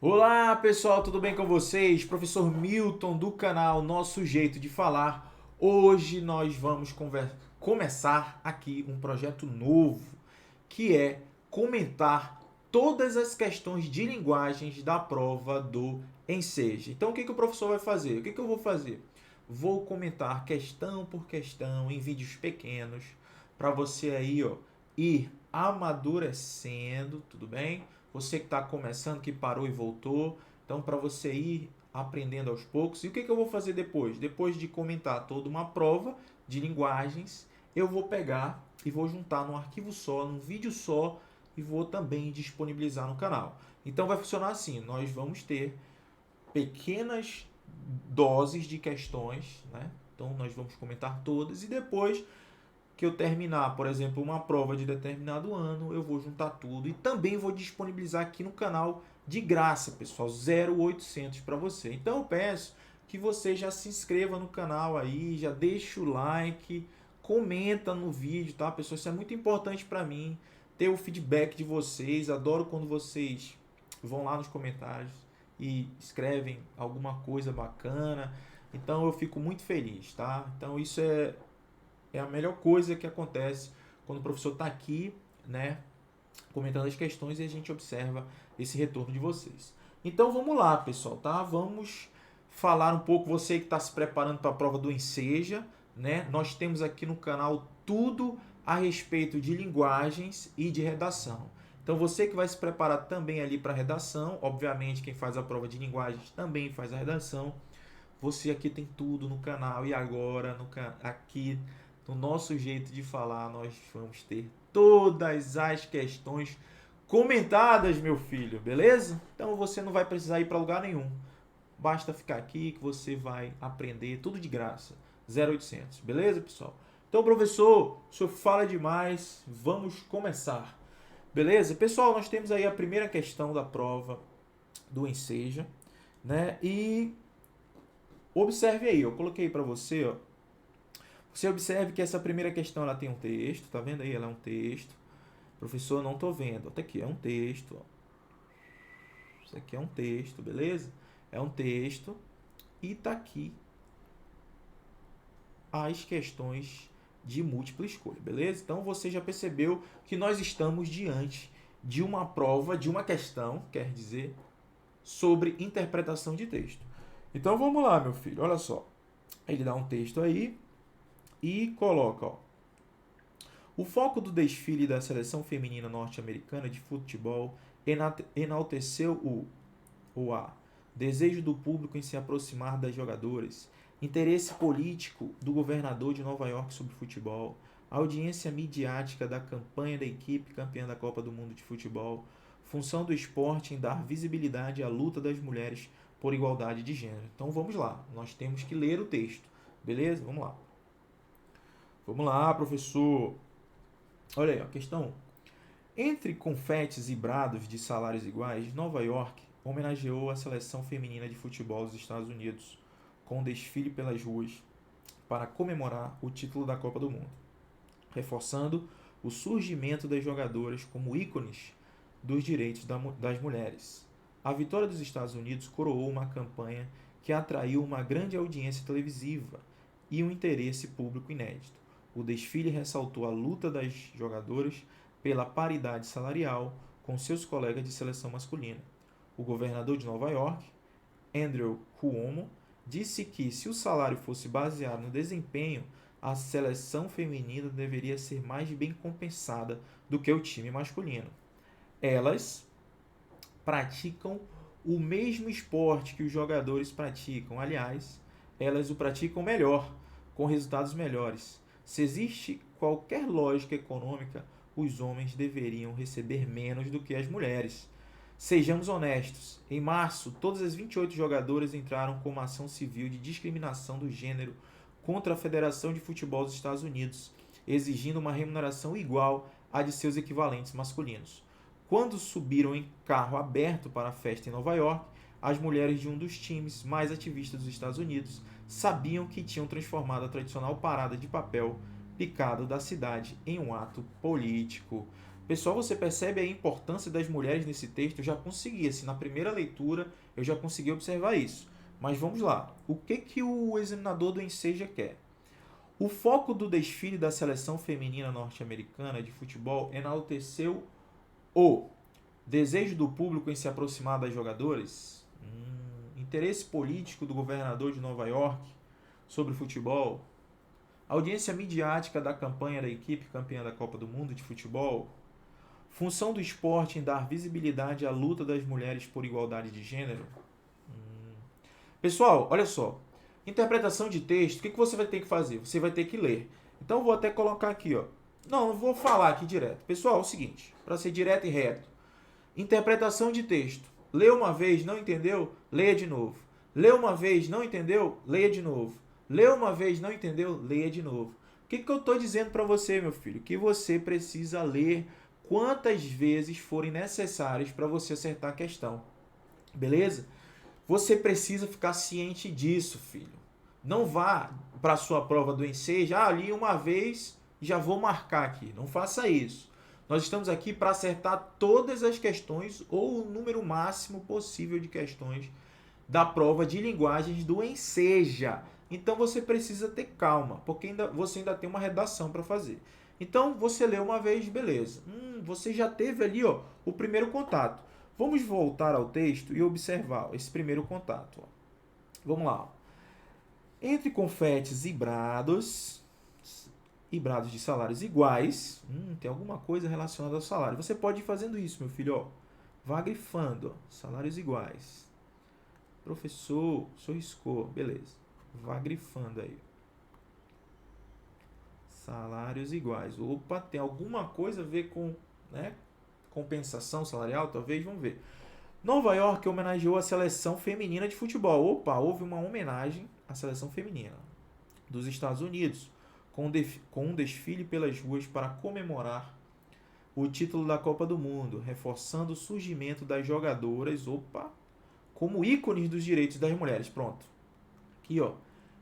Olá pessoal, tudo bem com vocês? Professor Milton do canal Nosso Jeito de Falar. Hoje nós vamos começar aqui um projeto novo, que é comentar todas as questões de linguagens da prova do Enseja. Então o que o professor vai fazer? O que eu vou fazer? Vou comentar questão por questão em vídeos pequenos para você aí, ir amadurecendo, tudo bem? Você que está começando, que parou e voltou, então para você ir aprendendo aos poucos. E o que eu vou fazer depois? Depois de comentar toda uma prova de linguagens, eu vou pegar e vou juntar num arquivo só, num vídeo só, e vou também disponibilizar no canal. Então vai funcionar assim: nós vamos ter pequenas doses de questões, né? Então nós vamos comentar todas e depois que eu terminar, por exemplo, uma prova de determinado ano, eu vou juntar tudo e também vou disponibilizar aqui no canal de graça, pessoal, 0800 para você. Então eu peço que você já se inscreva no canal aí, já deixa o like, comenta no vídeo, tá, pessoal? Isso é muito importante para mim, ter o feedback de vocês. Adoro quando vocês vão lá nos comentários e escrevem alguma coisa bacana. Então eu fico muito feliz, tá? Então isso é a melhor coisa que acontece quando o professor está aqui, né, comentando as questões e a gente observa esse retorno de vocês. Então vamos lá, pessoal, tá? Vamos falar um pouco, você que está se preparando para a prova do Enseja, né? Nós temos aqui no canal tudo a respeito de linguagens e de redação. Então você que vai se preparar também ali para a redação, obviamente quem faz a prova de linguagens também faz a redação. Você aqui tem tudo no canal e agora aqui no Nosso Jeito de Falar nós vamos ter todas as questões comentadas, meu filho, beleza? Então você não vai precisar ir para lugar nenhum. Basta ficar aqui que você vai aprender tudo de graça. 0800, beleza, pessoal? Então, professor, o senhor fala demais, vamos começar. Beleza? Pessoal, nós temos aí a primeira questão da prova do Enseja, né? E observe aí, eu coloquei para você, ó. Você observe que essa primeira questão ela tem um texto, tá vendo aí? Ela é um texto. Professor, não tô vendo. Até aqui é um texto, ó. Isso aqui é um texto, beleza? É um texto e tá aqui as questões de múltipla escolha, beleza? Então você já percebeu que nós estamos diante de uma prova, de uma questão, quer dizer, sobre interpretação de texto. Então vamos lá, meu filho, olha só. Ele dá um texto aí e coloca, ó. O foco do desfile da seleção feminina norte-americana de futebol enalteceu o desejo do público em se aproximar das jogadoras, interesse político do governador de Nova York sobre futebol, audiência midiática da campanha da equipe campeã da Copa do Mundo de Futebol, função do esporte em dar visibilidade à luta das mulheres por igualdade de gênero. Então vamos lá, nós temos que ler o texto, beleza? Vamos lá. Vamos lá, professor. Olha aí, a questão 1. Entre confetes e brados de salários iguais, Nova York homenageou a seleção feminina de futebol dos Estados Unidos com um desfile pelas ruas para comemorar o título da Copa do Mundo, reforçando o surgimento das jogadoras como ícones dos direitos das mulheres. A vitória dos Estados Unidos coroou uma campanha que atraiu uma grande audiência televisiva e um interesse público inédito. O desfile ressaltou a luta das jogadoras pela paridade salarial com seus colegas de seleção masculina. O governador de Nova York, Andrew Cuomo, disse que, se o salário fosse baseado no desempenho, a seleção feminina deveria ser mais bem compensada do que o time masculino. Elas praticam o mesmo esporte que os jogadores praticam. Aliás, elas o praticam melhor, com resultados melhores. Se existe qualquer lógica econômica, os homens deveriam receber menos do que as mulheres. Sejamos honestos, em março, todas as 28 jogadoras entraram com uma ação civil de discriminação do gênero contra a Federação de Futebol dos Estados Unidos, exigindo uma remuneração igual à de seus equivalentes masculinos. Quando subiram em carro aberto para a festa em Nova York, as mulheres de um dos times mais ativistas dos Estados Unidos sabiam que tinham transformado a tradicional parada de papel picado da cidade em um ato político. Pessoal, você percebe a importância das mulheres nesse texto? Eu já consegui, assim, na primeira leitura, eu já consegui observar isso. Mas vamos lá. O que o examinador do Enseja quer? O foco do desfile da seleção feminina norte-americana de futebol enalteceu o desejo do público em se aproximar das jogadoras, interesse político do governador de Nova York sobre o futebol, audiência midiática da campanha da equipe campeã da Copa do Mundo de futebol, função do esporte em dar visibilidade à luta das mulheres por igualdade de gênero. Pessoal, olha só. Interpretação de texto, o que você vai ter que fazer? Você vai ter que ler. Então eu vou até colocar aqui, ó. Não vou falar aqui direto. Pessoal, é o seguinte, para ser direto e reto. Interpretação de texto. Leu uma vez, não entendeu? Leia de novo. Leu uma vez, não entendeu? Leia de novo. Leu uma vez, não entendeu? Leia de novo. O que eu estou dizendo para você, meu filho? Que você precisa ler quantas vezes forem necessárias para você acertar a questão. Beleza? Você precisa ficar ciente disso, filho. Não vá para a sua prova do Enseja, li uma vez, já vou marcar aqui. Não faça isso. Nós estamos aqui para acertar todas as questões ou o número máximo possível de questões da prova de linguagens do Enseja. Então você precisa ter calma, porque você ainda tem uma redação para fazer. Então você leu uma vez, beleza. Você já teve ali o primeiro contato. Vamos voltar ao texto e observar esse primeiro contato. Vamos lá. Entre confetes e brados de salários iguais, tem alguma coisa relacionada ao salário. Você pode ir fazendo isso, meu filho. Vá grifando. Salários iguais. Professor, o senhor riscou. Beleza. Vá grifando aí. Salários iguais. Opa, tem alguma coisa a ver com, compensação salarial, talvez, vamos ver. Nova York homenageou a seleção feminina de futebol. Opa, houve uma homenagem à seleção feminina dos Estados Unidos, com um desfile pelas ruas para comemorar o título da Copa do Mundo, reforçando o surgimento das jogadoras, como ícones dos direitos das mulheres. Pronto. Aqui,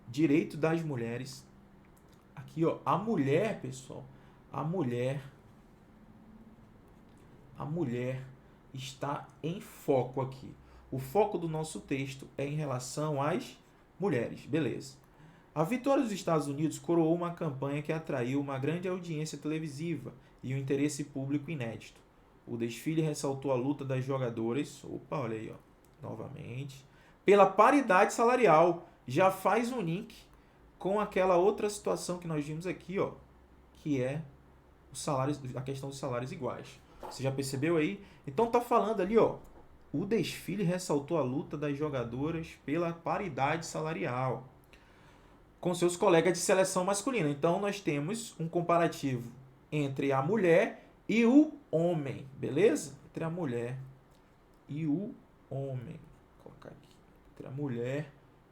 direito das mulheres. Aqui, a mulher, pessoal, a mulher está em foco aqui. O foco do nosso texto é em relação às mulheres. Beleza. A vitória dos Estados Unidos coroou uma campanha que atraiu uma grande audiência televisiva e um interesse público inédito. O desfile ressaltou a luta das jogadoras, olha aí, novamente, pela paridade salarial. Já faz um link com aquela outra situação que nós vimos aqui, que é a questão dos salários iguais. Você já percebeu aí? Então tá falando ali, o desfile ressaltou a luta das jogadoras pela paridade salarial com seus colegas de seleção masculina. Então nós temos um comparativo entre a mulher e o homem, beleza? Entre a mulher e o homem. Vou colocar aqui. Entre a mulher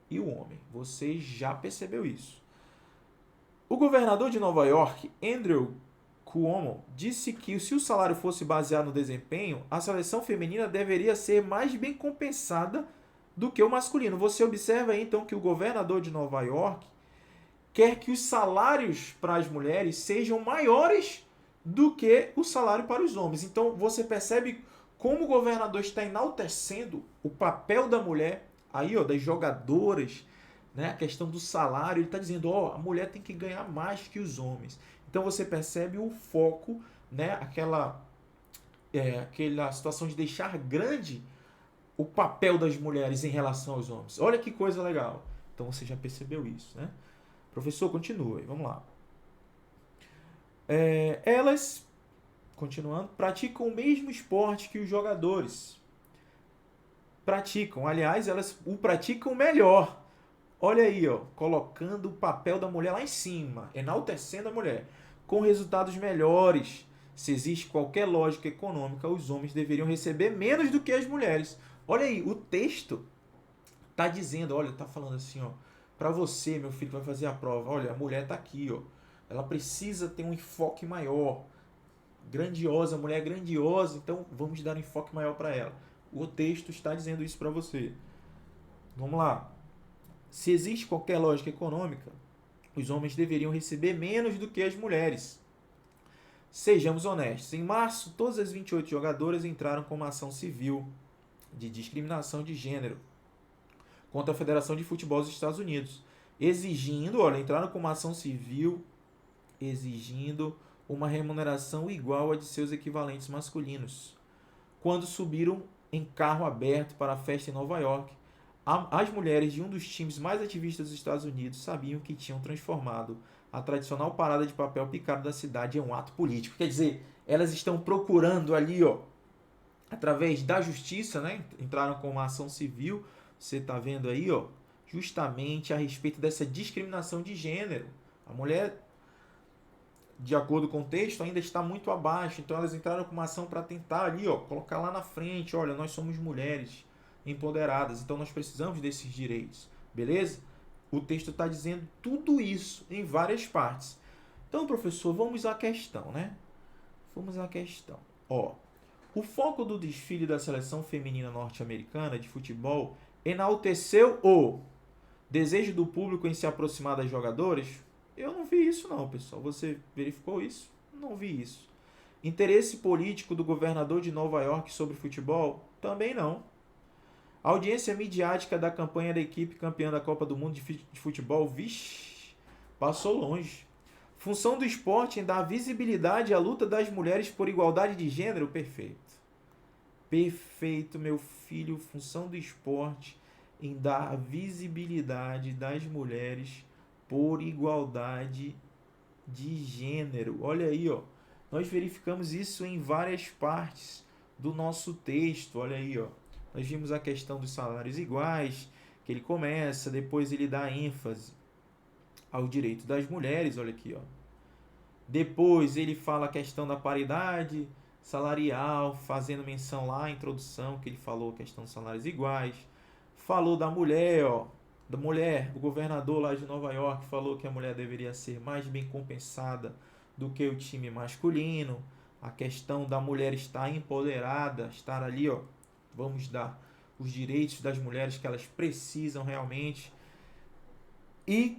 e o homem. Você já percebeu isso? O governador de Nova York, Andrew Cuomo, disse que se o salário fosse baseado no desempenho, a seleção feminina deveria ser mais bem compensada do que o masculino. Você observa aí, então, que o governador de Nova York quer que os salários para as mulheres sejam maiores do que o salário para os homens. Então, você percebe como o governador está enaltecendo o papel da mulher, aí, das jogadoras, a questão do salário. Ele está dizendo, a mulher tem que ganhar mais que os homens. Então você percebe o foco, aquela situação de deixar grande o papel das mulheres em relação aos homens. Olha que coisa legal. Então você já percebeu isso, né? Professor, continua aí, vamos lá. Elas, continuando, praticam o mesmo esporte que os jogadores praticam. Aliás, elas o praticam melhor. Olha aí, colocando o papel da mulher lá em cima, enaltecendo a mulher, com resultados melhores. Se existe qualquer lógica econômica, os homens deveriam receber menos do que as mulheres. Olha aí, o texto está dizendo, está falando assim, para você, meu filho, que vai fazer a prova, olha, a mulher está aqui, ela precisa ter um enfoque maior. Grandiosa, a mulher é grandiosa, então vamos dar um enfoque maior para ela. O texto está dizendo isso para você. Vamos lá. Se existe qualquer lógica econômica, os homens deveriam receber menos do que as mulheres. Sejamos honestos. Em março, todas as 28 jogadoras entraram com uma ação civil de discriminação de gênero contra a Federação de Futebol dos Estados Unidos, entraram com uma ação civil exigindo uma remuneração igual à de seus equivalentes masculinos, quando subiram em carro aberto para a festa em Nova York. As mulheres de um dos times mais ativistas dos Estados Unidos sabiam que tinham transformado a tradicional parada de papel picado da cidade em um ato político. Quer dizer, elas estão procurando ali, através da justiça, né? Entraram com uma ação civil, você está vendo aí, justamente a respeito dessa discriminação de gênero. A mulher, de acordo com o texto, ainda está muito abaixo, então elas entraram com uma ação para tentar ali, colocar lá na frente, olha, nós somos mulheres empoderadas, então nós precisamos desses direitos, beleza? O texto está dizendo tudo isso em várias partes. Então, professor, vamos à questão, né? Vamos à questão. O foco do desfile da seleção feminina norte-americana de futebol enalteceu o desejo do público em se aproximar das jogadoras? Eu não vi isso não, pessoal. Você verificou isso? Não vi isso. Interesse político do governador de Nova York sobre futebol? Também não. A audiência midiática da campanha da equipe campeã da Copa do Mundo de futebol? Vixe, passou longe. Função do esporte em dar visibilidade à luta das mulheres por igualdade de gênero? Perfeito. Perfeito, meu filho. Função do esporte em dar visibilidade das mulheres por igualdade de gênero. Olha aí, nós verificamos isso em várias partes do nosso texto. Olha aí, nós vimos a questão dos salários iguais, que ele começa, depois ele dá ênfase ao direito das mulheres, olha aqui, Depois ele fala a questão da paridade salarial, fazendo menção lá à introdução, que ele falou a questão dos salários iguais. Falou da mulher, o governador lá de Nova York falou que a mulher deveria ser mais bem compensada do que o time masculino. A questão da mulher estar empoderada, estar ali, vamos dar os direitos das mulheres que elas precisam realmente. E,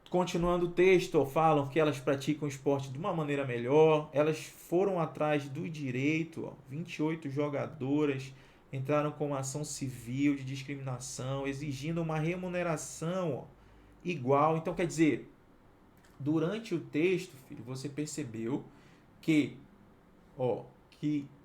continuando o texto, falam que elas praticam o esporte de uma maneira melhor. Elas foram atrás do direito, 28 jogadoras entraram com uma ação civil de discriminação, exigindo uma remuneração igual. Então, quer dizer, durante o texto, filho, você percebeu que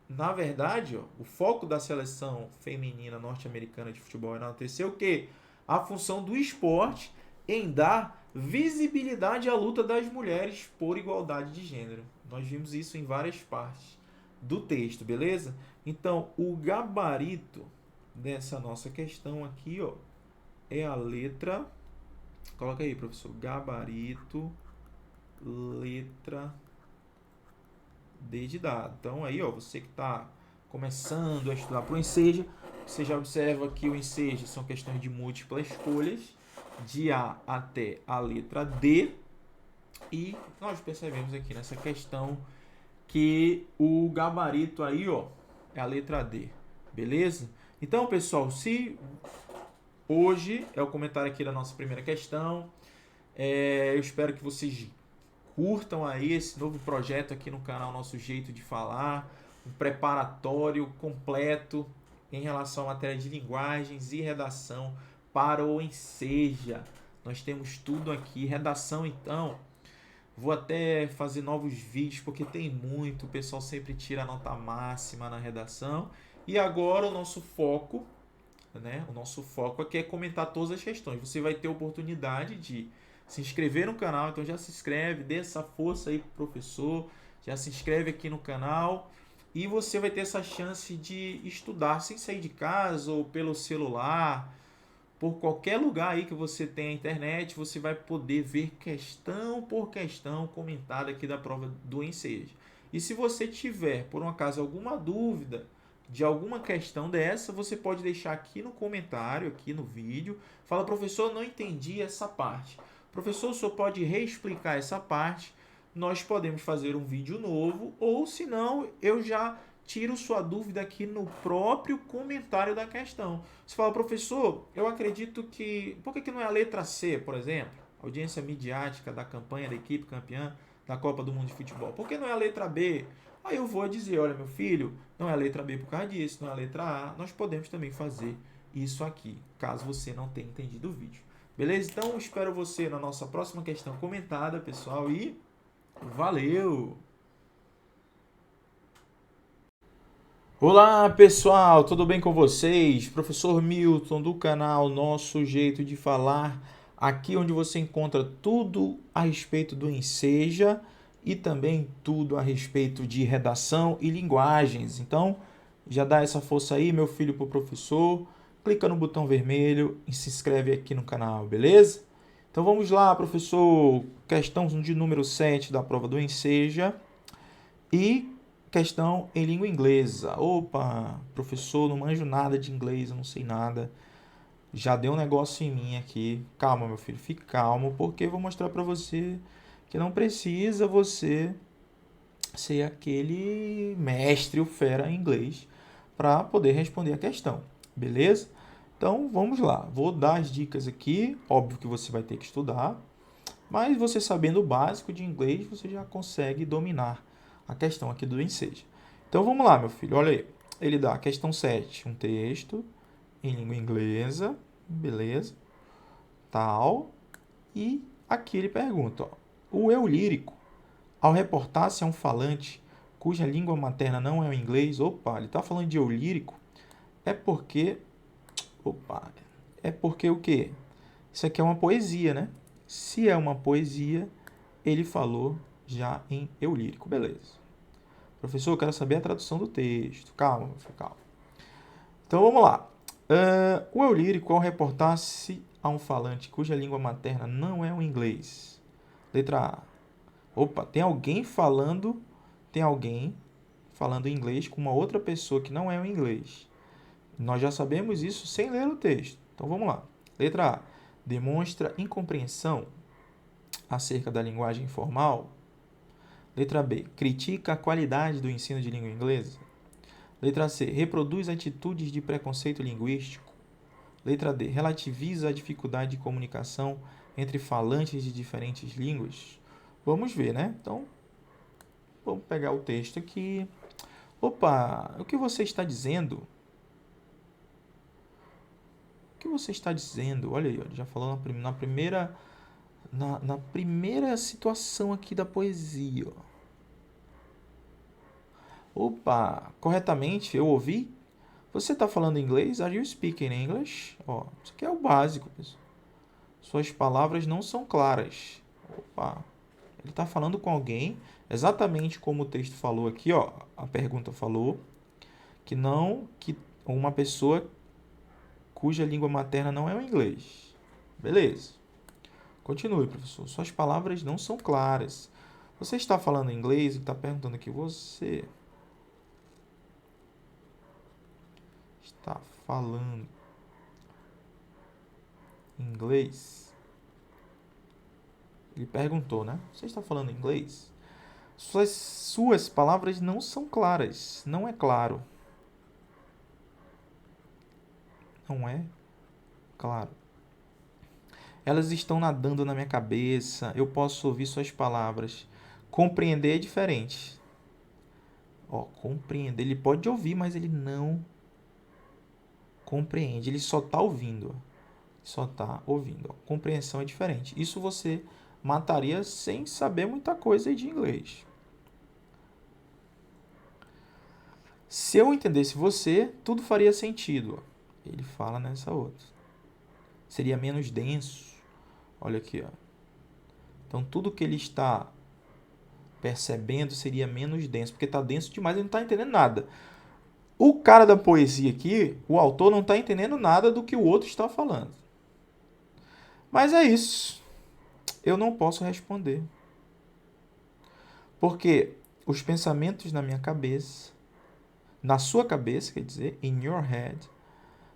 na verdade, o foco da seleção feminina norte-americana de futebol enalteceu o quê? A função do esporte em dar visibilidade à luta das mulheres por igualdade de gênero. Nós vimos isso em várias partes do texto, beleza? Então, o gabarito dessa nossa questão aqui, é a letra... Coloca aí, professor. Gabarito, letra D de dado. Então, aí, você que está começando a estudar para o Enseja, você já observa que o Enseja são questões de múltiplas escolhas, de A até a letra D, e nós percebemos aqui nessa questão que o gabarito aí, é a letra D, beleza? Então, pessoal, se hoje é o comentário aqui da nossa primeira questão, eu espero que vocês curtam aí esse novo projeto aqui no canal Nosso Jeito de Falar, um preparatório completo em relação à matéria de linguagens e redação para o Enseja. Nós temos tudo aqui. Redação, então, vou até fazer novos vídeos, porque tem muito. O pessoal sempre tira a nota máxima na redação. E agora o nosso foco, né? O nosso foco aqui é comentar todas as questões. Você vai ter oportunidade de se inscrever no canal, então já se inscreve, dê essa força aí pro professor, já se inscreve aqui no canal. E você vai ter essa chance de estudar sem sair de casa ou pelo celular, por qualquer lugar aí que você tenha internet, você vai poder ver questão por questão comentada aqui da prova do Enseja. E se você tiver, por um acaso, alguma dúvida de alguma questão dessa, você pode deixar aqui no comentário, aqui no vídeo. Fala, professor, não entendi essa parte. Professor, o senhor pode reexplicar essa parte? Nós podemos fazer um vídeo novo, ou se não, eu já tiro sua dúvida aqui no próprio comentário da questão. Você fala, professor, eu acredito que... Por que não é a letra C, por exemplo? Audiência midiática da campanha da equipe campeã na Copa do Mundo de Futebol? Por que não é a letra B? Aí eu vou dizer, olha, meu filho, não é a letra B por causa disso, não é a letra A. Nós podemos também fazer isso aqui, caso você não tenha entendido o vídeo. Beleza? Então, espero você na nossa próxima questão comentada, pessoal, e valeu! Olá, pessoal, tudo bem com vocês? Professor Milton do canal Nosso Jeito de Falar, aqui onde você encontra tudo a respeito do Enseja e também tudo a respeito de redação e linguagens. Então, já dá essa força aí, meu filho, pro professor. Clica no botão vermelho e se inscreve aqui no canal, beleza? Então vamos lá, professor. Questão de número 7 da prova do Enseja e questão em língua inglesa. Opa, professor, não manjo nada de inglês, eu não sei nada. Já deu um negócio em mim aqui. Calma, meu filho, fique calmo, porque eu vou mostrar para você que não precisa você ser aquele mestre ou fera em inglês para poder responder a questão, beleza? Então, vamos lá. Vou dar as dicas aqui. Óbvio que você vai ter que estudar, mas você sabendo o básico de inglês, você já consegue dominar a questão aqui do Enseja. Então, vamos lá, meu filho. Olha aí. Ele dá a questão 7, um texto em língua inglesa, beleza? Tal. E aqui ele pergunta, ó, o eu lírico, ao reportar-se a um falante cuja língua materna não é o inglês, opa, ele está falando de eu lírico, é porque, opa, é porque o quê? Isso aqui é uma poesia, né? Se é uma poesia, ele falou já em eu lírico, beleza. Professor, eu quero saber a tradução do texto. Calma, meu filho, calma. Então vamos lá. O eu lírico, ao reportar-se a um falante cuja língua materna não é o inglês. Letra A. Opa, tem alguém falando inglês com uma outra pessoa que não é o inglês. Nós já sabemos isso sem ler o texto. Então vamos lá. Letra A. Demonstra incompreensão acerca da linguagem informal. Letra B. Critica a qualidade do ensino de língua inglesa. Letra C. Reproduz atitudes de preconceito linguístico. Letra D. Relativiza a dificuldade de comunicação entre falantes de diferentes línguas. Vamos ver, né? Então, vamos pegar o texto aqui. Opa, o que você está dizendo? O que você está dizendo? Olha aí, ó, já falou na primeira situação aqui da poesia. Opa, corretamente, eu ouvi. Você está falando inglês? Are you speaking English? Ó, isso aqui é o básico, pessoal. Suas palavras não são claras. Opa, ele está falando com alguém, exatamente como o texto falou aqui, ó. A pergunta falou que uma pessoa cuja língua materna não é o inglês. Beleza. Continue, professor. Suas palavras não são claras. Você está falando inglês e está perguntando aqui, você está falando inglês? Ele perguntou, né? Você está falando inglês? Suas palavras não são claras. Não é claro. Não é claro. Elas estão nadando na minha cabeça. Eu posso ouvir suas palavras. Compreender é diferente. Ó, compreender. Ele pode ouvir, mas ele não compreende. Ele só está ouvindo. Só está ouvindo. Ó. Compreensão é diferente. Isso você mataria sem saber muita coisa de inglês. Se eu entendesse você, tudo faria sentido. Ó. Ele fala nessa outra. Seria menos denso. Olha aqui, ó. Então, tudo que ele está percebendo seria menos denso, porque está denso demais, ele não está entendendo nada. O cara da poesia aqui, o autor, não está entendendo nada do que o outro está falando. Mas é isso. Eu não posso responder. Porque os pensamentos na minha cabeça, na sua cabeça, quer dizer, in your head,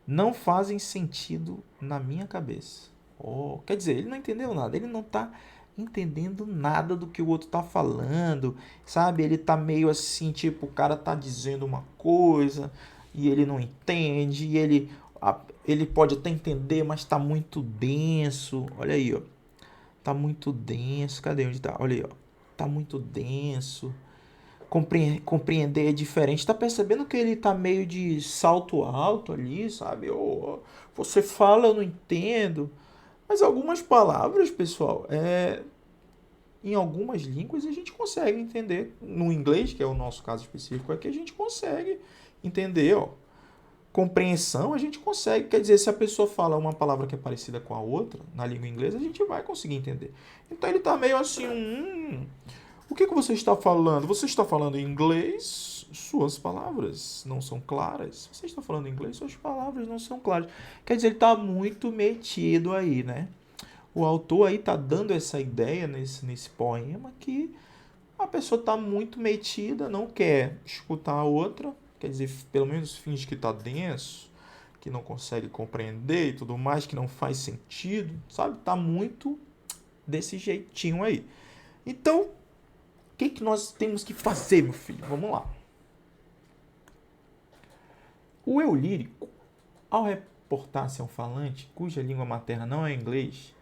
não fazem sentido na minha cabeça. Oh, quer dizer, ele não entendeu nada, ele não está entendendo nada do que o outro está falando, sabe? Ele está meio assim, tipo, o cara está dizendo uma coisa e ele não entende, e ele pode até entender, mas está muito denso. Olha aí, ó. Tá muito denso. Cadê onde tá? Olha aí, ó. tá muito denso. Compreender é diferente. Tá percebendo que ele tá meio de salto alto ali, sabe? Você fala, eu não entendo. Mas algumas palavras, pessoal, em algumas línguas a gente consegue entender. No inglês, que é o nosso caso específico aqui, a gente consegue entender, ó. Compreensão a gente consegue. Quer dizer, se a pessoa fala uma palavra que é parecida com a outra, na língua inglesa, a gente vai conseguir entender. Então ele tá meio assim, o que você está falando? Você está falando em inglês? Suas palavras não são claras. Você está falando em inglês? Suas palavras não são claras. Quer dizer, ele está muito metido aí, né? O autor aí está dando essa ideia nesse poema que a pessoa está muito metida, não quer escutar a outra, quer dizer, pelo menos finge que está denso, que não consegue compreender e tudo mais, que não faz sentido, sabe? Está muito desse jeitinho aí. Então, o que nós temos que fazer, meu filho? Vamos lá. O eu lírico, ao reportar-se a um falante cuja língua materna não é inglês,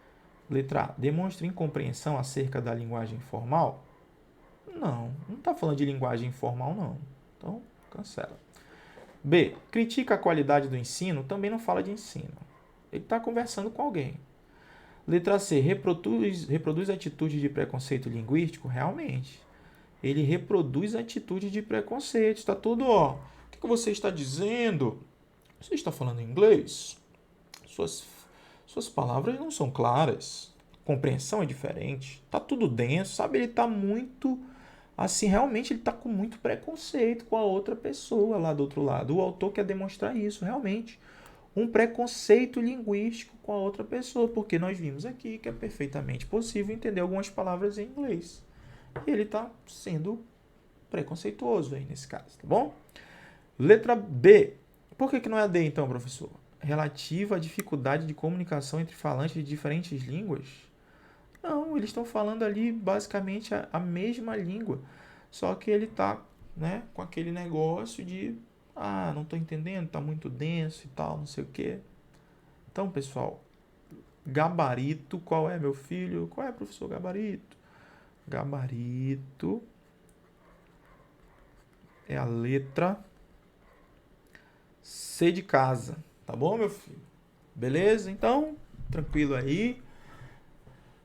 letra A, demonstra incompreensão acerca da linguagem formal? Não está falando de linguagem informal, não. Então, cancela. B, critica a qualidade do ensino, também não fala de ensino. Ele está conversando com alguém. Letra C, reproduz atitudes de preconceito linguístico? Realmente. Ele reproduz atitudes de preconceito. Está tudo, ó. O que você está dizendo? Você está falando inglês? Suas palavras não são claras. Compreensão é diferente. Está tudo denso, sabe? Ele está muito... Assim, realmente ele está com muito preconceito com a outra pessoa lá do outro lado. O autor quer demonstrar isso, realmente. Um preconceito linguístico com a outra pessoa, porque nós vimos aqui que é perfeitamente possível entender algumas palavras em inglês. E ele está sendo preconceituoso aí nesse caso, tá bom? Letra B. Por que não é a D então, professor? Relativa à dificuldade de comunicação entre falantes de diferentes línguas? Não, eles estão falando ali basicamente a mesma língua, só que ele está, né, com aquele negócio de não estou entendendo, está muito denso e tal, não sei o quê. Então, pessoal, gabarito, qual é, meu filho? Qual é, professor Gabarito? Gabarito é a letra C de casa, tá bom, meu filho? Beleza? Então, tranquilo aí.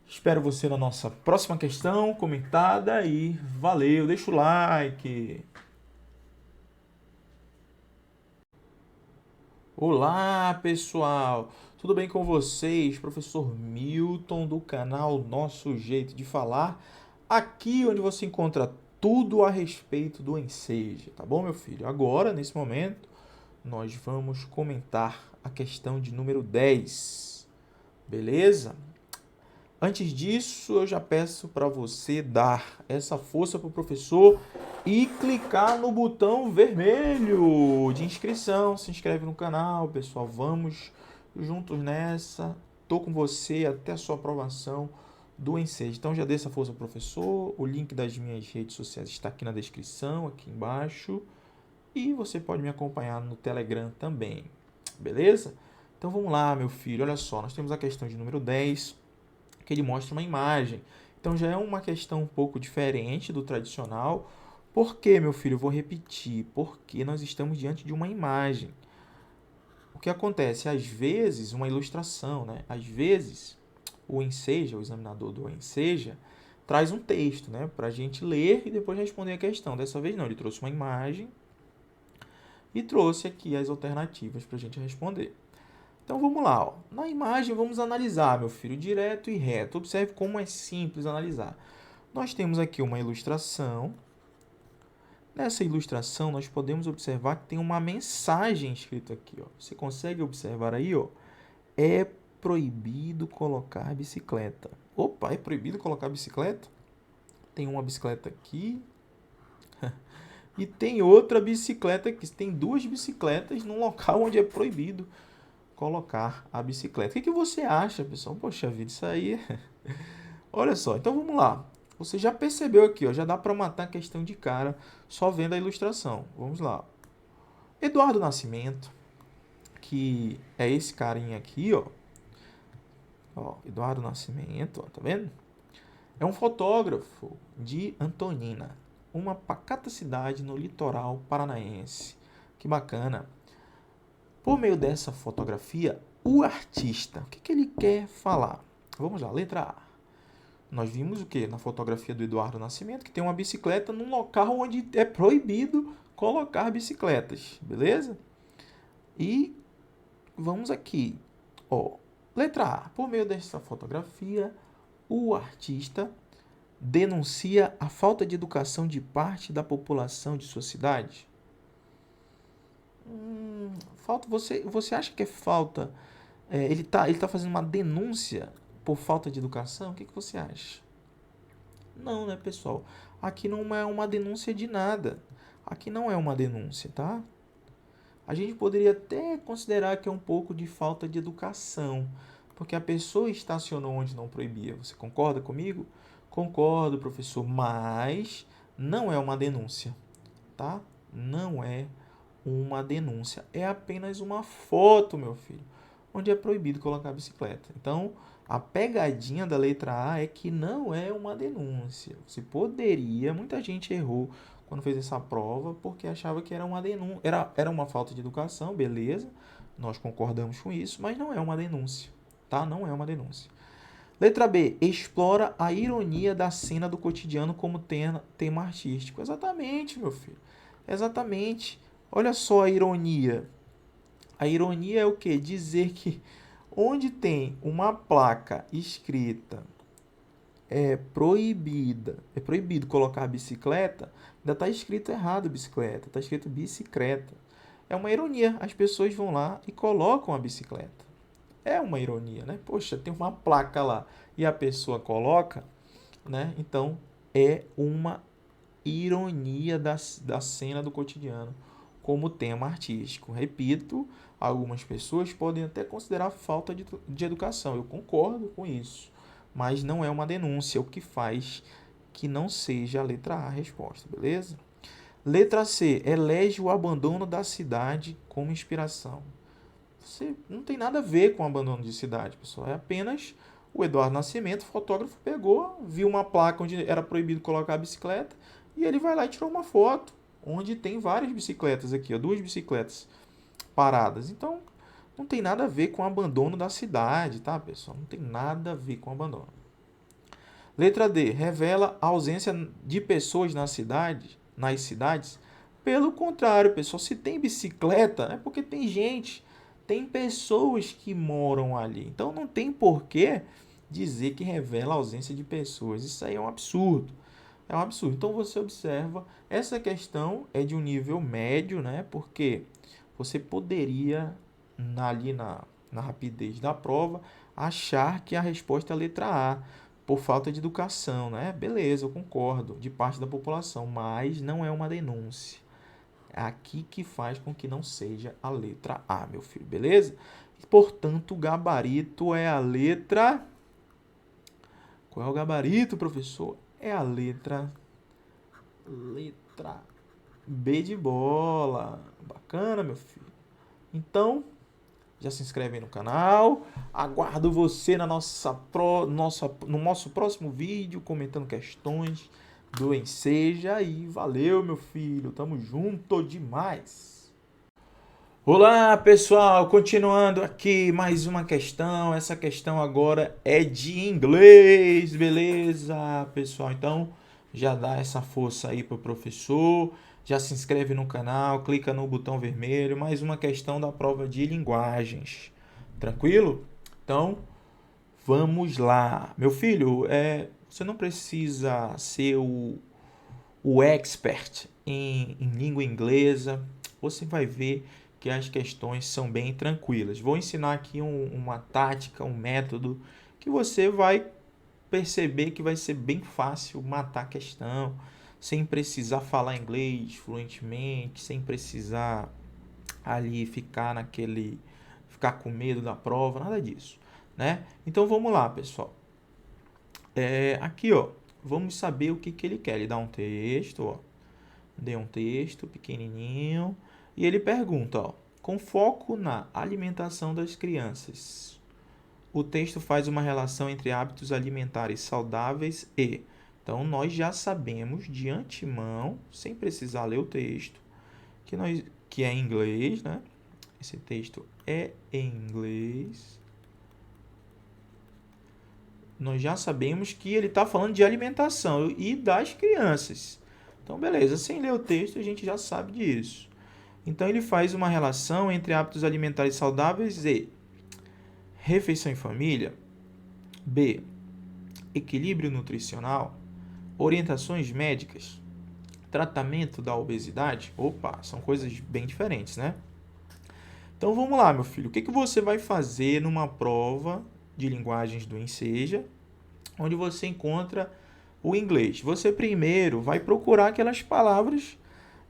Espero você na nossa próxima questão comentada e valeu, deixa o like. Olá, pessoal. Tudo bem com vocês? Professor Milton do canal Nosso Jeito de Falar, aqui onde você encontra tudo a respeito do ensejo, tá bom, meu filho? Agora, nesse momento, nós vamos comentar a questão de número 10. Beleza? Antes disso, eu já peço para você dar essa força para o professor e clicar no botão vermelho de inscrição. Se inscreve no canal, pessoal. Vamos juntos nessa. Tô com você até a sua aprovação do Ensejo. Então já dê essa força pro professor. O link das minhas redes sociais está aqui na descrição, aqui embaixo. E você pode me acompanhar no Telegram também. Beleza? Então vamos lá, meu filho. Olha só, nós temos a questão de número 10. Que ele mostra uma imagem. Então já é uma questão um pouco diferente do tradicional. Por que, meu filho? Eu vou repetir. Porque nós estamos diante de uma imagem. O que acontece? Às vezes, uma ilustração, né? Às vezes, o Enseja, o examinador do Enseja, traz um texto, né? Para a gente ler e depois responder a questão. Dessa vez não, ele trouxe uma imagem e trouxe aqui as alternativas para a gente responder. Então vamos lá, ó. Na imagem vamos analisar, meu filho, direto e reto. Observe como é simples analisar. Nós temos aqui uma ilustração. Nessa ilustração nós podemos observar que tem uma mensagem escrita aqui, ó. Você consegue observar aí, ó? É proibido colocar bicicleta. Opa, é proibido colocar bicicleta? Tem uma bicicleta aqui e tem outra bicicleta aqui. Tem duas bicicletas num local onde é proibido colocar a bicicleta. O que você acha, pessoal? Poxa vida, isso aí... Olha só, então vamos lá. Você já percebeu aqui, ó, já dá para matar a questão de cara só vendo a ilustração. Vamos lá. Eduardo Nascimento, que é esse carinha aqui, ó. Eduardo Nascimento, ó, tá vendo? É um fotógrafo de Antonina, uma pacata cidade no litoral paranaense. Que bacana. Por meio dessa fotografia, o artista, o que ele quer falar? Vamos lá, letra A. Nós vimos o que na fotografia do Eduardo Nascimento, que tem uma bicicleta num local onde é proibido colocar bicicletas, beleza? E vamos aqui, ó, letra A. Por meio dessa fotografia, o artista denuncia a falta de educação de parte da população de sua cidade. Você acha que é falta? Ele tá fazendo uma denúncia por falta de educação? O que você acha? Não, né, pessoal? Aqui não é uma denúncia de nada. Aqui não é uma denúncia, tá? A gente poderia até considerar que é um pouco de falta de educação, porque a pessoa estacionou onde não proibia. Você concorda comigo? Concordo, professor, mas não é uma denúncia, tá? Não é uma denúncia. É apenas uma foto, meu filho, onde é proibido colocar bicicleta. Então, a pegadinha da letra A é que não é uma denúncia. Você poderia, muita gente errou quando fez essa prova porque achava que era uma denúncia, era uma falta de educação, beleza? Nós concordamos com isso, mas não é uma denúncia, tá? Não é uma denúncia. Letra B, explora a ironia da cena do cotidiano como tema artístico. Exatamente, meu filho. Exatamente. Olha só a ironia. A ironia é o quê? Dizer que onde tem uma placa escrita é proibido colocar bicicleta, ainda está escrito errado bicicleta, está escrito bicicleta. É uma ironia. As pessoas vão lá e colocam a bicicleta. É uma ironia, né? Poxa, tem uma placa lá e a pessoa coloca, né? Então, é uma ironia da cena do cotidiano como tema artístico. Repito, algumas pessoas podem até considerar falta de educação. Eu concordo com isso, mas não é uma denúncia, o que faz que não seja a letra A a resposta, beleza? Letra C, elege o abandono da cidade como inspiração. Você não tem nada a ver com abandono de cidade, pessoal. É apenas o Eduardo Nascimento, fotógrafo, pegou, viu uma placa onde era proibido colocar a bicicleta e ele vai lá e tirou uma foto onde tem várias bicicletas aqui, ó, 2 bicicletas paradas. Então, não tem nada a ver com abandono da cidade, tá, pessoal? Não tem nada a ver com abandono. Letra D, revela a ausência de pessoas nas cidades. Pelo contrário, pessoal, se tem bicicleta, é porque tem gente, tem pessoas que moram ali. Então não tem porquê dizer que revela a ausência de pessoas. Isso aí é um absurdo. É um absurdo. Então você observa, essa questão é de um nível médio, né? Porque você poderia, ali na rapidez da prova, achar que a resposta é a letra A, por falta de educação, né? Beleza, eu concordo, de parte da população, mas não é uma denúncia. É aqui que faz com que não seja a letra A, meu filho, beleza? Portanto, o gabarito é a letra... Qual é o gabarito, professor? É a letra B de bola. Bacana, meu filho. Então, já se inscreve aí no canal. Aguardo você no nosso próximo vídeo, comentando questões do Enseja. E valeu, meu filho. Tamo junto demais. Olá, pessoal. Continuando aqui, mais uma questão. Essa questão agora é de inglês, beleza, pessoal? Então, já dá essa força aí pro professor. Já se inscreve no canal, clica no botão vermelho. Mais uma questão da prova de linguagens. Tranquilo? Então, vamos lá. Meu filho, você não precisa ser o expert em língua inglesa. Você vai ver que as questões são bem tranquilas. Vou ensinar aqui uma tática, um método que você vai perceber que vai ser bem fácil matar a questão, sem precisar falar inglês fluentemente, sem precisar ali ficar com medo da prova, nada disso, né? Então vamos lá, pessoal. Aqui, ó, vamos saber o que ele quer. Ele dá um texto, ó. Dê um texto pequenininho e ele pergunta, ó, com foco na alimentação das crianças. o texto faz uma relação entre hábitos alimentares saudáveis e. Então, nós já sabemos de antemão, sem precisar ler o texto, que é em inglês, né? Esse texto é em inglês. Nós já sabemos que ele está falando de alimentação e das crianças. Então, beleza, sem ler o texto, a gente já sabe disso. Então, ele faz uma relação entre hábitos alimentares saudáveis e refeição em família, B, equilíbrio nutricional, orientações médicas, tratamento da obesidade. Opa, são coisas bem diferentes, né? Então vamos lá, meu filho. O que você vai fazer numa prova de linguagens do Enseja, onde você encontra o inglês? Você primeiro vai procurar aquelas palavras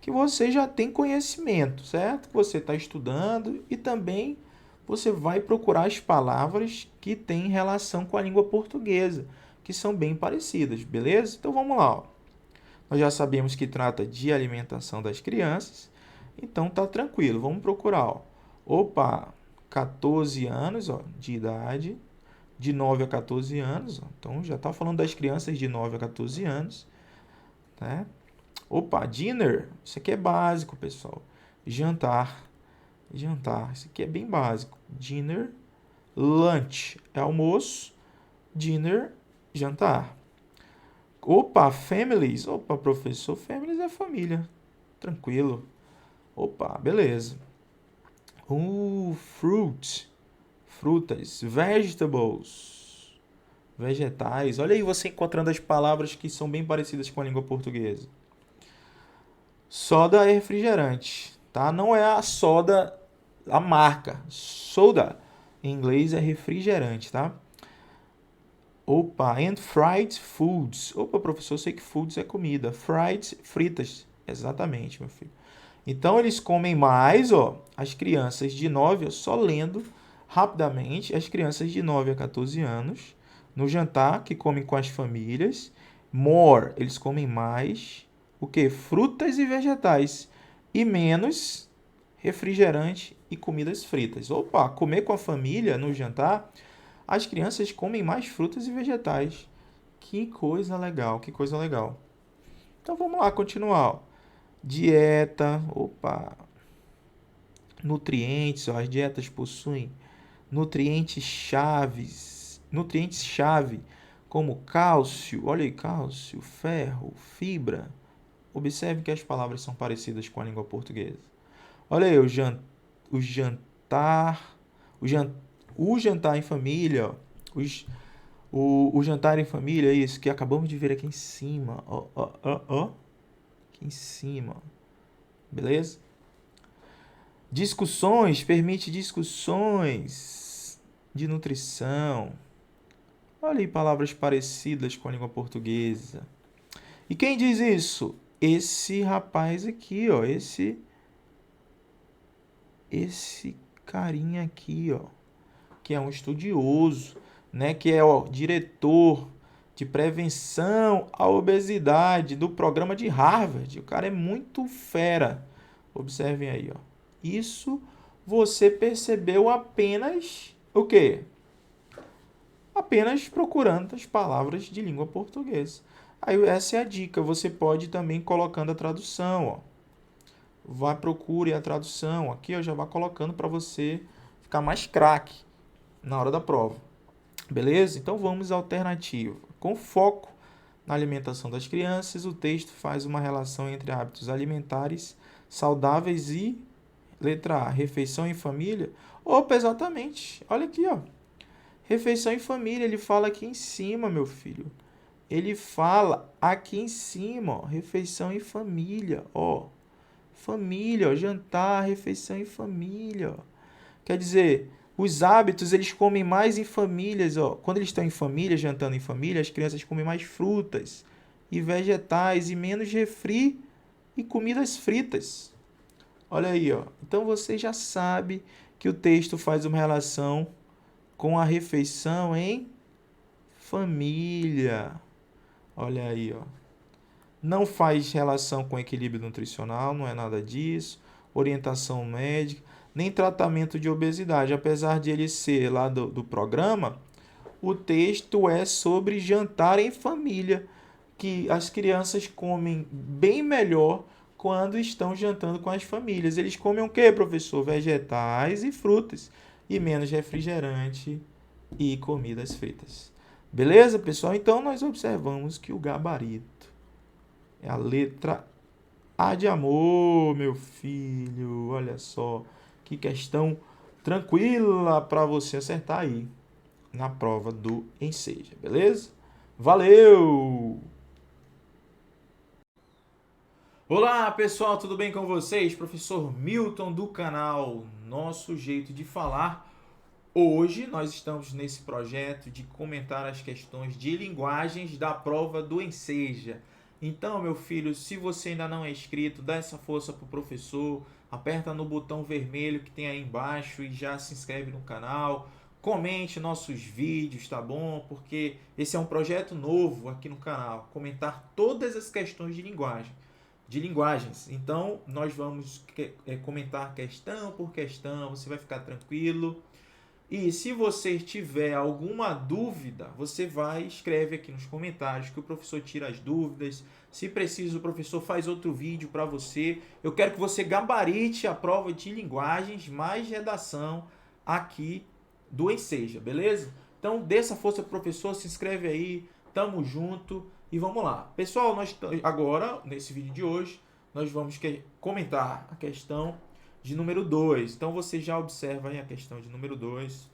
que você já tem conhecimento, certo? Que você está estudando, e também você vai procurar as palavras que têm relação com a língua portuguesa, que são bem parecidas, beleza? Então vamos lá. Ó. Nós já sabemos que trata de alimentação das crianças, então tá tranquilo. Vamos procurar. Ó. Opa, 14 anos ó, de idade, de 9 a 14 anos. Ó. Então já está falando das crianças de 9 a 14 anos. Né? Opa, dinner, isso aqui é básico, pessoal. Jantar, isso aqui é bem básico. Dinner, lunch é almoço, dinner, jantar. Opa, families, opa, professor, families é família, tranquilo. Opa, beleza. Fruit, frutas, vegetables, vegetais. Olha aí você encontrando as palavras que são bem parecidas com a língua portuguesa. Soda é refrigerante, tá? Não é a soda, a marca. Soda, em inglês, é refrigerante, tá? Opa, and fried foods. Opa, professor, eu sei que foods é comida. Fried, fritas. Exatamente, meu filho. Então, eles comem mais, ó, as crianças de 9, só lendo rapidamente, as crianças de 9 a 14 anos, no jantar, que comem com as famílias. More, eles comem mais, o quê? Frutas e vegetais. E menos refrigerante e comidas fritas. Opa, comer com a família no jantar, as crianças comem mais frutas e vegetais. Que coisa legal, que coisa legal. Então vamos lá, continuar. Dieta, opa. Nutrientes, ó, as dietas possuem nutrientes-chave, como cálcio, olha aí, cálcio, ferro, fibra. Observe que as palavras são parecidas com a língua portuguesa. Olha aí, o jantar, o jantar em família, o jantar em família, isso que acabamos de ver aqui em cima, ó, aqui em cima, beleza? Discussões, permite discussões de nutrição. Olha aí palavras parecidas com a língua portuguesa. E quem diz isso? Esse rapaz aqui, ó, esse carinha aqui, ó, que é um estudioso, né, que é o diretor de prevenção à obesidade do programa de Harvard. O cara é muito fera. Observem aí, ó. Isso você percebeu apenas o quê? Apenas procurando as palavras de língua portuguesa. Aí essa é a dica. Você pode também colocando a tradução, ó. Vá, procure a tradução. Aqui eu já vou colocando para você ficar mais craque na hora da prova. Beleza? Então vamos à alternativa. Com foco na alimentação das crianças, o texto faz uma relação entre hábitos alimentares saudáveis e letra A, refeição em família. Opa, exatamente. Olha aqui, ó. Refeição em família, ele fala aqui em cima, meu filho. Ele fala aqui em cima, ó, refeição em família, ó. Família, ó, jantar, refeição em família, ó. Quer dizer, os hábitos, eles comem mais em famílias, ó. Quando eles estão em família, jantando em família, as crianças comem mais frutas e vegetais e menos refri e comidas fritas. Olha aí, ó. Então você já sabe que o texto faz uma relação com a refeição em família. Olha aí, ó. Não faz relação com equilíbrio nutricional, não é nada disso. Orientação médica. nem tratamento de obesidade. Apesar de ele ser lá do programa, o texto é sobre jantar em família, que as crianças comem bem melhor quando estão jantando com as famílias. Eles comem o quê, professor? Vegetais e frutas, e menos refrigerante e comidas fritas. Beleza, pessoal? Então nós observamos que o gabarito é a letra A de amor, meu filho. Olha só, que questão tranquila para você acertar aí na prova do Enseja, beleza? Valeu! Olá, pessoal, tudo bem com vocês? Professor Milton do canal Nosso Jeito de Falar. Hoje nós estamos nesse projeto de comentar as questões de linguagens da prova do Enseja. Então, meu filho, se você ainda não é inscrito, dá essa força pro professor, aperta no botão vermelho que tem aí embaixo e já se inscreve no canal. Comente nossos vídeos, tá bom? Porque esse é um projeto novo aqui no canal, comentar todas as questões de linguagens. Então, nós vamos comentar questão por questão, você vai ficar tranquilo. E se você tiver alguma dúvida, você vai escreve aqui nos comentários que o professor tira as dúvidas. Se preciso, o professor faz outro vídeo para você. Eu quero que você gabarite a prova de linguagens mais redação aqui do Enseja, beleza? Então, dê essa força pro professor, se inscreve aí, tamo junto e vamos lá. Pessoal, nós agora, nesse vídeo de hoje, nós vamos comentar a questão de número 2. Então você já observa aí a questão de número 2.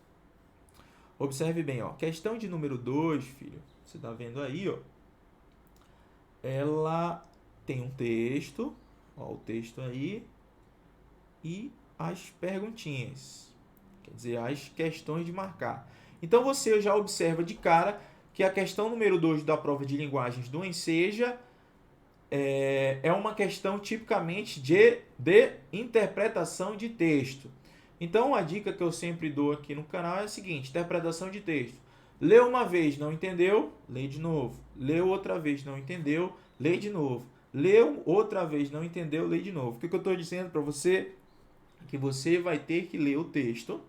Observe bem, ó. Questão de número 2, filho. Você tá vendo aí, ó. Ela tem um texto, ó, o texto aí e as perguntinhas. Quer dizer, as questões de marcar. Então você já observa de cara que a questão número 2 da prova de linguagens do Enseja é uma questão tipicamente de interpretação de texto. Então, a dica que eu sempre dou aqui no canal é a seguinte: interpretação de texto. Leu uma vez, não entendeu? Lê de novo. Leu outra vez, não entendeu? Lê de novo. Leu outra vez, não entendeu? Lê de novo. O que eu estou dizendo para você? Que você vai ter que ler o texto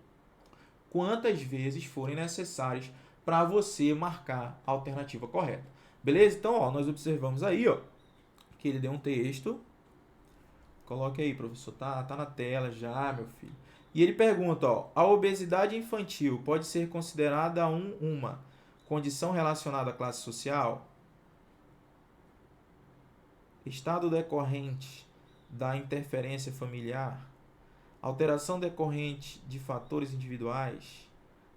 quantas vezes forem necessárias para você marcar a alternativa correta. Beleza? Então, ó, nós observamos aí, ó, que ele deu um texto. Coloque aí, professor. Tá na tela já, meu filho. E ele pergunta, ó, a obesidade infantil pode ser considerada uma condição relacionada à classe social? Estado decorrente da interferência familiar? Alteração decorrente de fatores individuais?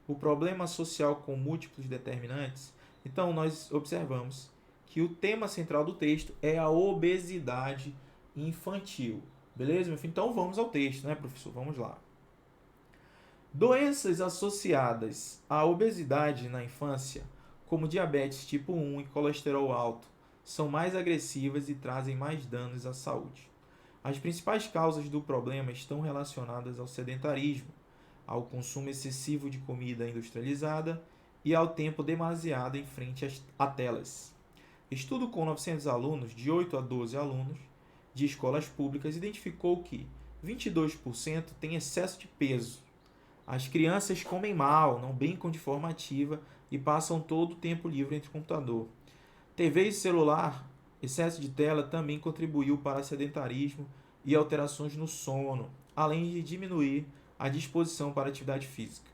O problema social com múltiplos determinantes? Então, nós observamos que o tema central do texto é a obesidade infantil. Beleza, meu filho? Então, vamos ao texto, né, professor? Vamos lá. Doenças associadas à obesidade na infância, como diabetes tipo 1 e colesterol alto, são mais agressivas e trazem mais danos à saúde. As principais causas do problema estão relacionadas ao sedentarismo, ao consumo excessivo de comida industrializada e ao tempo demasiado em frente a telas. Estudo com 900 alunos, de 8 a 12 alunos, de escolas públicas, identificou que 22% têm excesso de peso. As crianças comem mal, não brincam de forma ativa e passam todo o tempo livre entre o computador. TV e celular, excesso de tela também contribuiu para sedentarismo e alterações no sono, além de diminuir a disposição para a atividade física.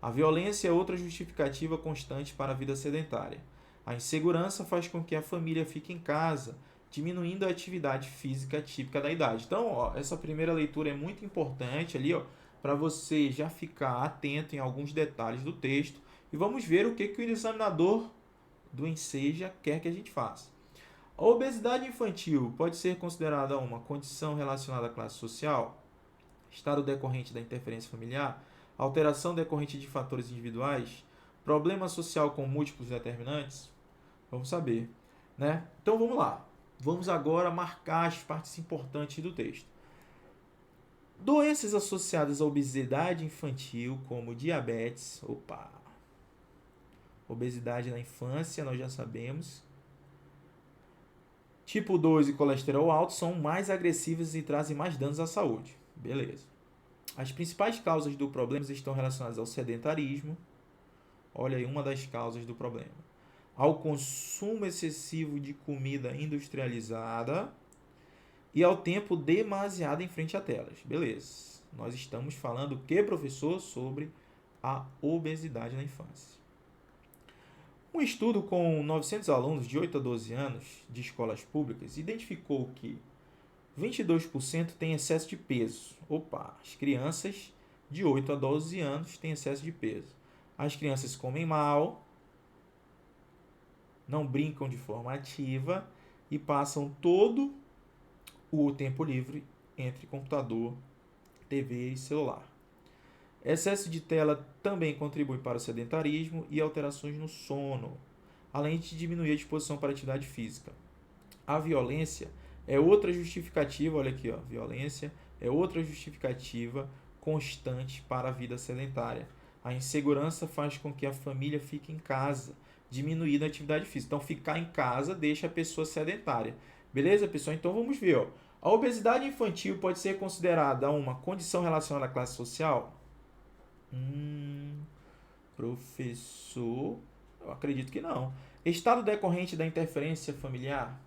A violência é outra justificativa constante para a vida sedentária. A insegurança faz com que a família fique em casa, diminuindo a atividade física típica da idade. Então, ó, essa primeira leitura é muito importante ali, ó, para você já ficar atento em alguns detalhes do texto e vamos ver o que o examinador do Enseja quer que a gente faça. A obesidade infantil pode ser considerada uma condição relacionada à classe social, estado decorrente da interferência familiar, alteração decorrente de fatores individuais, problema social com múltiplos determinantes? Vamos saber, né? Então vamos lá. Vamos agora marcar as partes importantes do texto. Doenças associadas à obesidade infantil, como diabetes, obesidade na infância, nós já sabemos. Tipo 2 e colesterol alto são mais agressivas e trazem mais danos à saúde. Beleza. As principais causas do problema estão relacionadas ao sedentarismo. Olha aí uma das causas do problema. Ao consumo excessivo de comida industrializada e ao tempo demasiado em frente a telas. Beleza. Nós estamos falando o que, professor? Sobre a obesidade na infância. Um estudo com 900 alunos de 8 a 12 anos de escolas públicas identificou que 22% têm excesso de peso. Opa, as crianças de 8 a 12 anos têm excesso de peso. As crianças comem mal, não brincam de forma ativa e passam todo o tempo livre entre computador, TV e celular. Excesso de tela também contribui para o sedentarismo e alterações no sono, além de diminuir a disposição para a atividade física. A violência é outra justificativa, olha aqui, ó, violência é outra justificativa constante para a vida sedentária. A insegurança faz com que a família fique em casa, diminuindo a atividade física. Então, ficar em casa deixa a pessoa sedentária. Beleza, pessoal? Então, vamos ver. Ó. A obesidade infantil pode ser considerada uma condição relacionada à classe social? Professor, eu acredito que não. Estado decorrente da interferência familiar?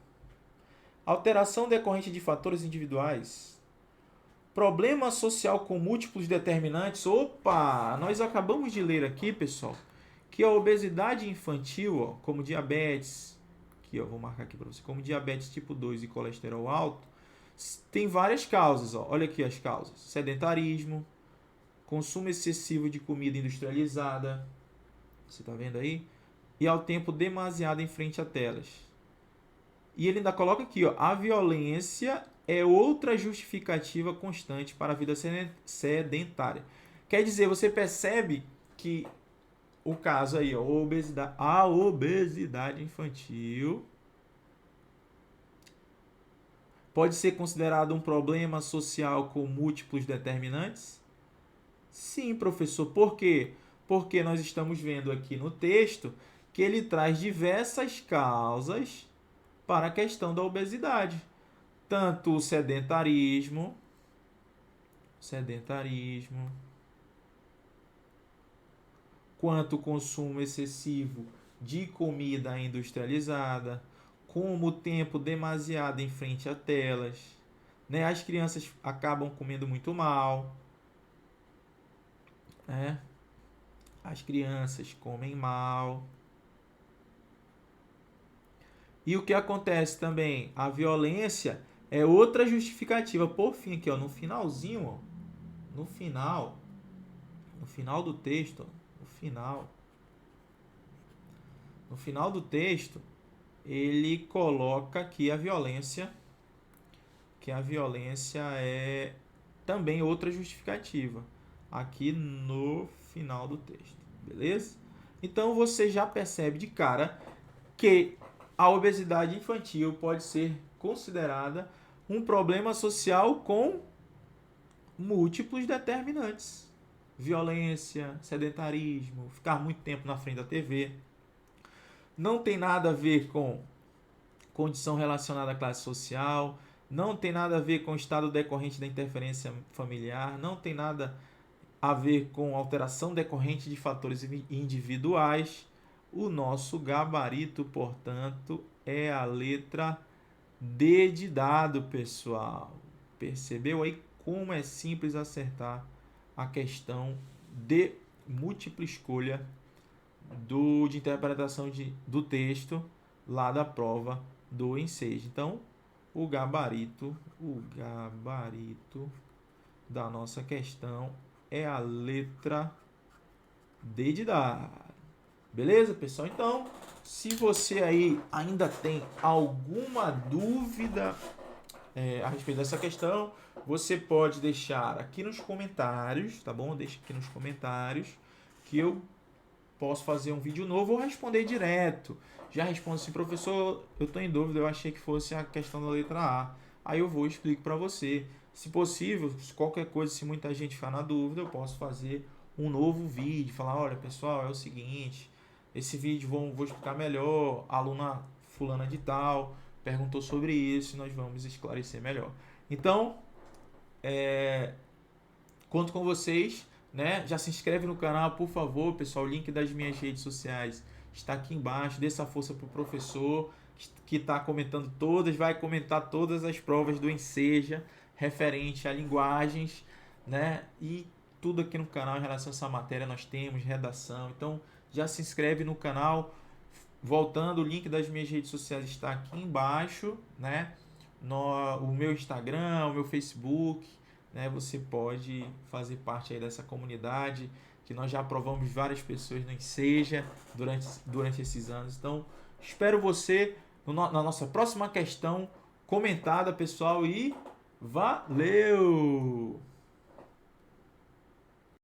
Alteração decorrente de fatores individuais? Problema social com múltiplos determinantes? Opa! Nós acabamos de ler aqui, pessoal, que a obesidade infantil, ó, como diabetes, aqui, ó, vou marcar aqui para você, como diabetes tipo 2 e colesterol alto, tem várias causas. Ó. Olha aqui as causas. Sedentarismo, consumo excessivo de comida industrializada, você está vendo aí? E ao tempo demasiado em frente a telas. E ele ainda coloca aqui, ó, a violência é outra justificativa constante para a vida sedentária. Quer dizer, você percebe que o caso aí, ó, a obesidade infantil pode ser considerado um problema social com múltiplos determinantes? Sim, professor. Por quê? Porque nós estamos vendo aqui no texto que ele traz diversas causas para a questão da obesidade. Tanto o sedentarismo, quanto o consumo excessivo de comida industrializada, como o tempo demasiado em frente a telas, né? As crianças acabam comendo muito mal, né? As crianças comem mal. E o que acontece também? A violência é outra justificativa. Por fim, aqui, ó, no finalzinho, ó, no final do texto, ó, no final do texto, ele coloca que a violência é também outra justificativa aqui no final do texto, beleza? Então você já percebe de cara que a obesidade infantil pode ser considerada um problema social com múltiplos determinantes. Violência, sedentarismo, ficar muito tempo na frente da TV. Não tem nada a ver com condição relacionada à classe social, não tem nada a ver com o estado decorrente da interferência familiar, não tem nada a ver com alteração decorrente de fatores individuais. O nosso gabarito, portanto, é a letra D de dado, pessoal. Percebeu aí como é simples acertar a questão de múltipla escolha de interpretação do texto lá da prova do Enseja. Então, o gabarito da nossa questão é a letra D de dado. Beleza, pessoal? Então, se você aí ainda tem alguma dúvida a respeito dessa questão, você pode deixar aqui nos comentários, tá bom? Deixa aqui nos comentários que eu posso fazer um vídeo novo ou responder direto. Já respondo assim, professor, eu estou em dúvida, eu achei que fosse a questão da letra A. Aí eu vou e explico para você. Se possível, qualquer coisa, se muita gente ficar na dúvida, eu posso fazer um novo vídeo, falar, olha, pessoal, é o seguinte, esse vídeo vou explicar melhor, a aluna fulana de tal perguntou sobre isso e nós vamos esclarecer melhor. Então, Conto com vocês, né? Já se inscreve no canal, por favor, pessoal. O link das minhas redes sociais está aqui embaixo. Dê essa força pro professor que está comentando todas, vai comentar todas as provas do Enseja referente a linguagens, né? E tudo aqui no canal em relação a essa matéria nós temos redação. Então já se inscreve no canal. Voltando, o link das minhas redes sociais está aqui embaixo, né? O meu Instagram, o meu Facebook, né? Você pode fazer parte aí dessa comunidade que nós já aprovamos várias pessoas no Enseja durante esses anos. Então, espero você na nossa próxima questão comentada, pessoal, e valeu!